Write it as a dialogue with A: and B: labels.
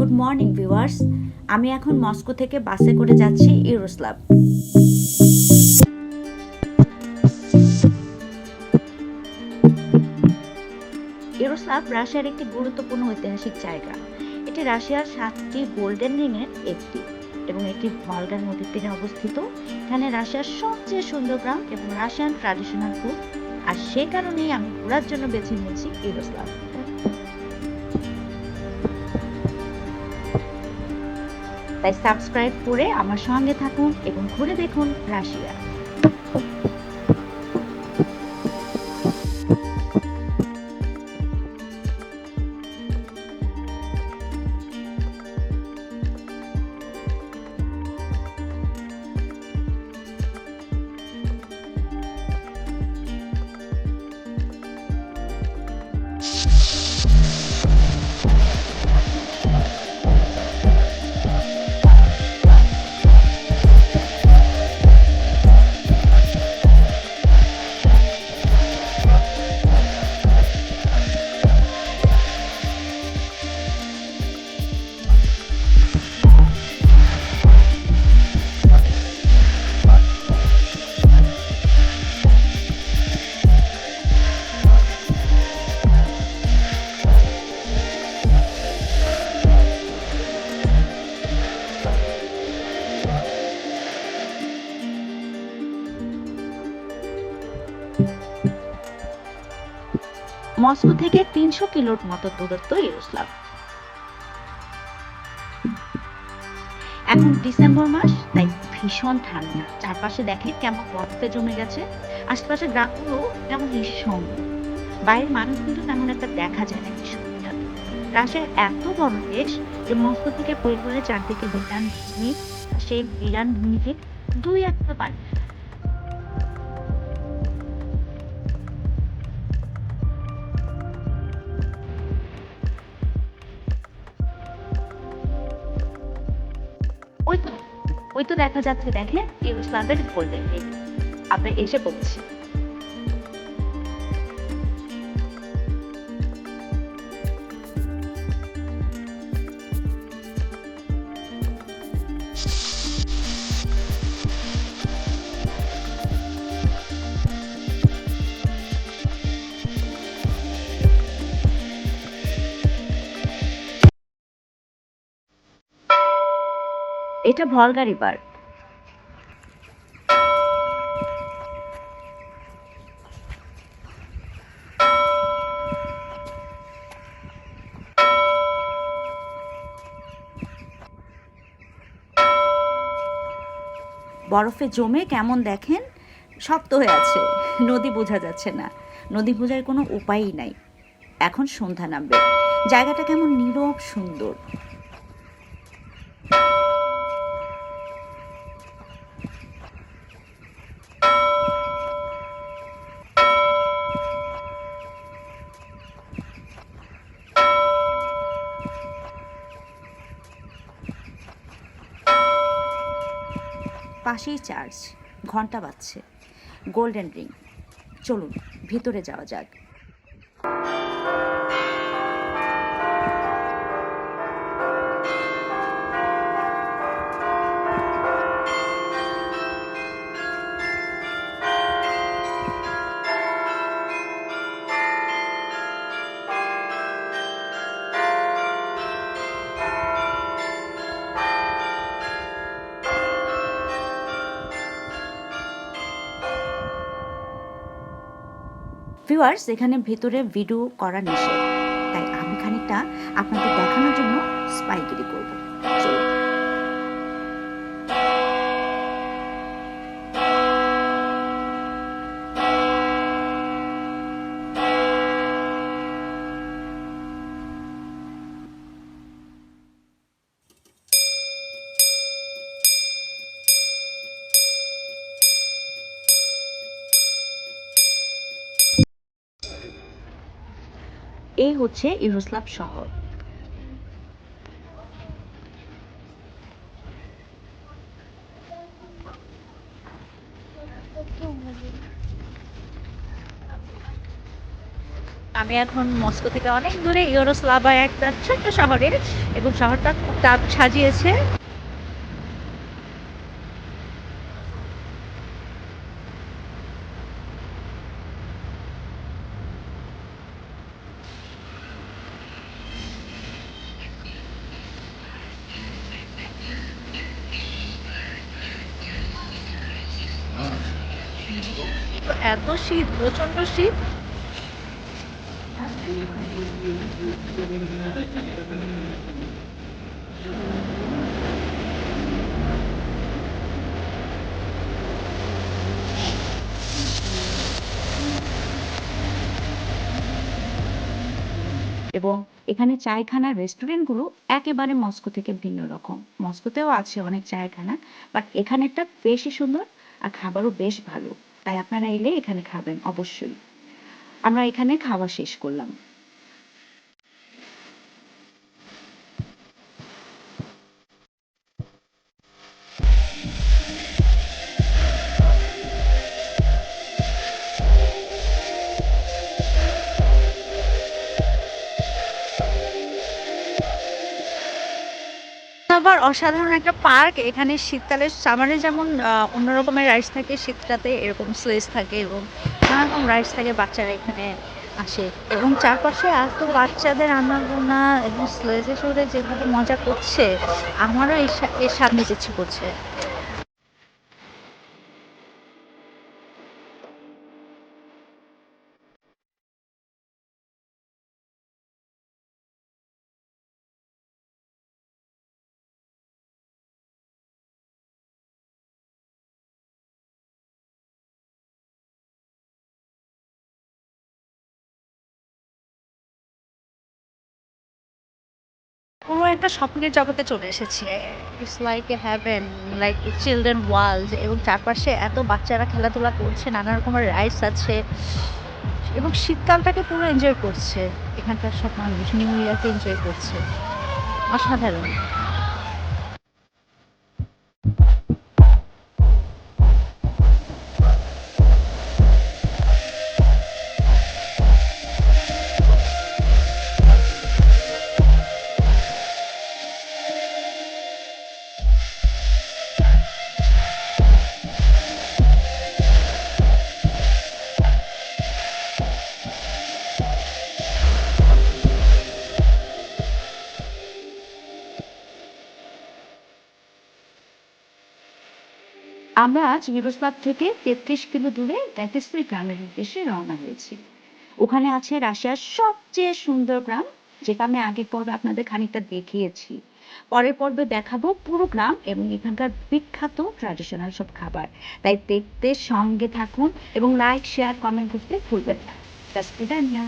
A: Good morning viewers, আমি এখন Moscow থেকে বাসে করে যাচ্ছি ইউরোস্লাভ। ইউরোস্লাভ রাশিয়ার একটি গুরুত্বপূর্ণ ঐতিহাসিক জায়গা। এটি রাশিয়ার 7টি গোল্ডেন রিংয়ের একটি এবং এটি ভলগা নদীর তীরে অবস্থিত। এখানে রাশিয়ার সবচেয়ে সুন্দর গ্রাম এবং রাশিয়ান ট্র্যাডিশনাল ফুড, আর সে কারণেই আমি ঘোরার জন্য বেছে নিয়েছি ইউরোস্লাভ। তাই সাবস্ক্রাইব করে আমার সঙ্গে থাকুন এবং ঘুরে দেখুন রাশিয়া। মস্কো থেকে 300 কিলোর মতো দূরত্ব ইউরোস্লাভ। এখন ডিসেম্বর মাস, তাই ভীষণ ঠান্ডা। চারপাশে দেখেন কেমন বরফে জমে গেছে, আশেপাশে গ্রামগুলো কেমন নিঃসঙ্গ। বাইরের মানুষ কিন্তু তেমন একটা দেখা যায় না এই সময়টাতে। রাশিয়া এত বড় দেশ যে মস্কো থেকে পরিবারে চারদিকে বিরান ভূমি, সেই বিরান ভূমিতে দুই একটা পানি। ওই তো ওই তো দেখা যাচ্ছে, দেখেন ইউরোস্লাভের গোল্ডেন রিং। আমরা এসে পড়ছি। এটা ভলগা রিভার। বরফে জমে কেমন দেখেন শক্ত হয়ে আছে। নদী বোঝা যাচ্ছে না, নদী বোঝার কোনো উপায়ই নাই। এখন সন্ধ্যা নামবে, জায়গাটা কেমন নীরব সুন্দর। পাশেই চার্চ, ঘন্টা বাজছে, গোল্ডেন রিং। চলুন ভিতরে যাওয়া যাক। ভিউয়ার্স, এখানে ভেতরে ভিডিও করা নিষেধ, তাই আমি খানিকটা আপনাদের দেখানোর জন্য স্পাইগিরি করব। চলুন। এই হচ্ছে ইউরোস্লাভ শহর।
B: আমি এখন মস্কো থেকে অনেক দূরে ইউরোস্লাভা একটা ছোট্ট শহরে, এবং শহরটা খুব দারুণ সাজিয়েছে। তো এত শীত, প্রচন্ড শীত।
A: এবং এখানে চায়খানার রেস্টুরেন্টগুলো একেবারে মস্কো থেকে ভিন্ন রকম। মস্কোতেও আছে অনেক চায়খানা, বাট এখানেরটা বেশি সুন্দর আর খাবারও বেশ ভালো। তাই আপনারা এলে এখানে খাবেন অবশ্যই। আমরা এখানে খাওয়া শেষ করলাম।
B: আবার অসাধারণ একটা পার্ক এখানে। শীতকালে, সামারে যেমন অন্য রকমের রাইডস থাকে, শীতটাতে এরকম স্লেজ থাকে এবং নানা রকম রাইডস থাকে। বাচ্চারা এখানে আসে এবং চারপাশে এত বাচ্চাদের আনাগোনা এবং স্লেজে চড়ে যেভাবে মজা করছে, আমারও এর স্বাদ নিতে ইচ্ছে করছে। পুরো একটা স্বপ্নের জগতে চলে এসেছি। It's like a heaven, like a children world. এবং চারপাশে এত বাচ্চারা খেলাধুলা করছে, নানা রকমের রাইডস আছে এবং শীতকালটাকে পুরো এনজয় করছে। এখানকার সব মানুষ নিউ ইয়ারকে এনজয় করছে। অসাধারণ।
A: আমরা আজ মিরোস্লাভ থেকে 33 কিলো দূরে দ্যাতেসপুর গ্রামের উদ্দেশ্যে রওনা হয়েছি। ওখানে আছে রাশিয়ার সবচেয়ে সুন্দর গ্রাম, যেটা আমি আগের পর্বে আপনাদের খানিকটা দেখিয়েছি। পরের পর্বে দেখাবো পুরো গ্রাম এবং এখানকার বিখ্যাত ট্র্যাডিশনাল সব খাবার। তাই দেখতে সঙ্গে থাকুন এবং লাইক, শেয়ার, কমেন্ট করতে ভুলবেন না। До свидания.